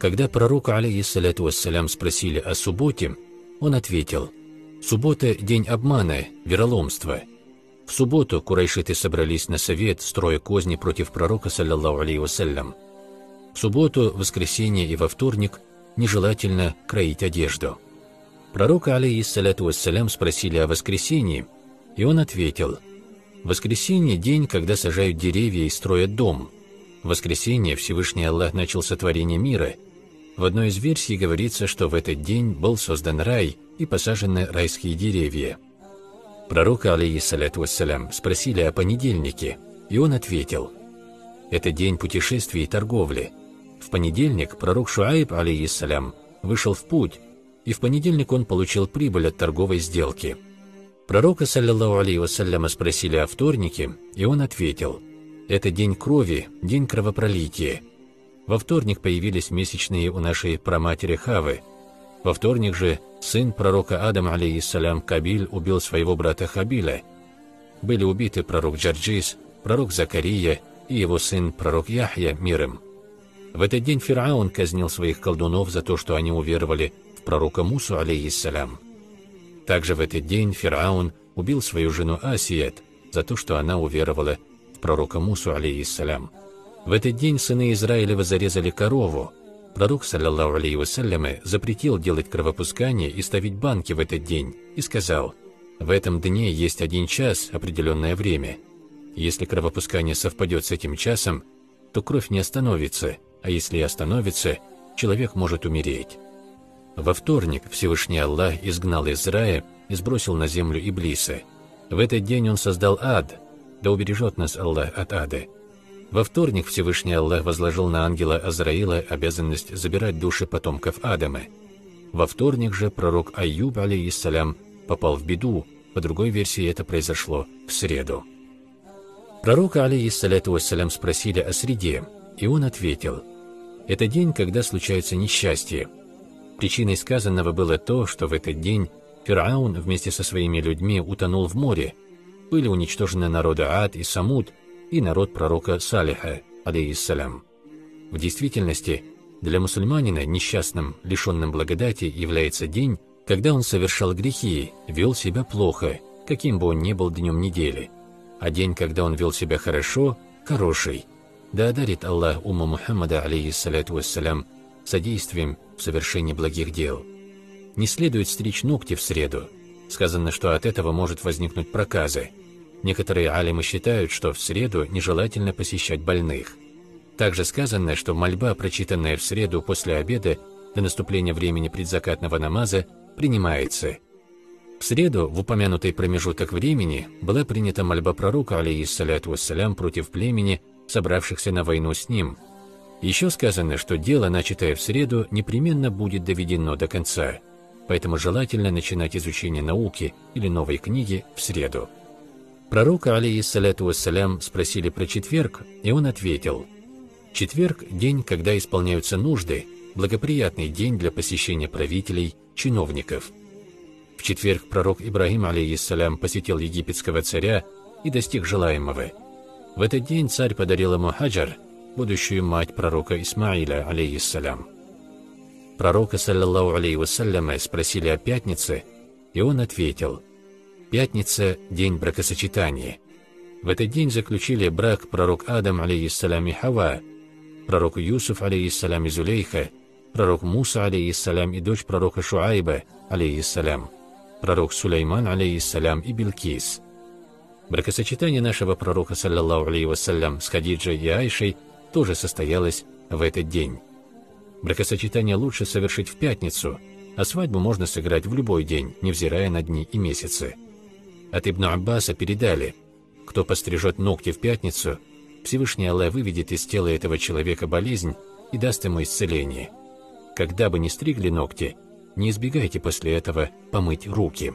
Когда пророка, алейхиссаляту вассалям, спросили о субботе, он ответил: «Суббота – день обмана, вероломства». В субботу курайшиты собрались на совет, строя козни против пророка, саллаллаху алейхи вассалям. В субботу, воскресенье и во вторник нежелательно кроить одежду. Пророка, алейхиссаляту вассалям, спросили о воскресенье, и он ответил: «Воскресенье – день, когда сажают деревья и строят дом. В воскресенье Всевышний Аллах начал сотворение мира. В одной из версий говорится, что в этот день был создан рай и посажены райские деревья». Пророка, алейхиссаляту вассалям, спросили о понедельнике, и он ответил: «Это день путешествий и торговли. В понедельник пророк Шуайб, алейхиссалям, вышел в путь, и в понедельник он получил прибыль от торговой сделки». Пророка, саллаллаху алейхи вассаляма, спросили о вторнике, и он ответил: «Это день крови, день кровопролития. Во вторник появились месячные у нашей праматери Хавы. Во вторник же сын пророка Адама, алейхиссалям, Кабиль, убил своего брата Хабиля. Были убиты пророк Джарджис, пророк Закария и его сын пророк Яхья, мир им. В этот день Фир'аун казнил своих колдунов за то, что они уверовали в пророка Мусу, алейхиссалям. Также в этот день Фир'аун убил свою жену Асият за то, что она уверовала в пророка Мусу, алейхиссалям. В этот день сыны Израилева зарезали корову. Пророк, саллаллаху алейхи вассалям, запретил делать кровопускание и ставить банки в этот день и сказал: «В этом дне есть один час, определенное время. Если кровопускание совпадет с этим часом, то кровь не остановится, а если и остановится, человек может умереть». Во вторник Всевышний Аллах изгнал из рая и сбросил на землю Иблиса. В этот день он создал ад, да убережет нас Аллах от ада. Во вторник Всевышний Аллах возложил на ангела Азраила обязанность забирать души потомков Адама. Во вторник же пророк Айюб, алейхиссалям, попал в беду, по другой версии это произошло в среду. Пророка, алейхиссаляту вассалям, спросили о среде, и он ответил: «Это день, когда случается несчастье». Причиной сказанного было то, что в этот день Фир'аун вместе со своими людьми утонул в море. Были уничтожены народы Ад и Самуд и народ пророка Салиха, алейхиссалям. В действительности, для мусульманина несчастным, лишенным благодати, является день, когда он совершал грехи, вел себя плохо, каким бы он ни был днем недели, а день, когда он вел себя хорошо, хороший. Да одарит Аллах умма Мухаммада, алейхиссаляту вассалям, содействием в совершении благих дел. Не следует стричь ногти в среду. Сказано, что от этого может возникнуть проказа. Некоторые алимы считают, что в среду нежелательно посещать больных. Также сказано, что мольба, прочитанная в среду после обеда до наступления времени предзакатного намаза, принимается. В среду, в упомянутый промежуток времени, была принята мольба пророка, алейхиссаляту вассалям, против племени, собравшихся на войну с ним. Еще сказано, что дело, начатое в среду, непременно будет доведено до конца, поэтому желательно начинать изучение науки или новой книги в среду. Пророка, алейхиссаляту вассалям, спросили про четверг, и он ответил: «Четверг – день, когда исполняются нужды, благоприятный день для посещения правителей, чиновников». В четверг пророк Ибрагим, алейхиссалям, посетил египетского царя и достиг желаемого. В этот день царь подарил ему Хаджар, будущую мать пророка Исмаиля, алейхиссалям. Пророка, саллаллаху алейхи вассалям, спросили о пятнице, и он ответил: «Пятница – день бракосочетания. В этот день заключили брак пророк Адам, алейхиссалям, и Хава, пророк Юсуф, алейхиссалям, и Зулейха, пророк Муса, алейхиссалям, и дочь пророка Шуайба, алейхиссалям, пророк Сулейман, алейхиссалям, и Билкис». Бракосочетание нашего пророка, саллаллаху алейхи вассалям, с Хадиджей и Айшей тоже состоялось в этот день. Бракосочетание лучше совершить в пятницу, а свадьбу можно сыграть в любой день, невзирая на дни и месяцы. От Ибн Аббаса передали: кто пострижет ногти в пятницу, Всевышний Аллах выведет из тела этого человека болезнь и даст ему исцеление. Когда бы ни стригли ногти, не избегайте после этого помыть руки.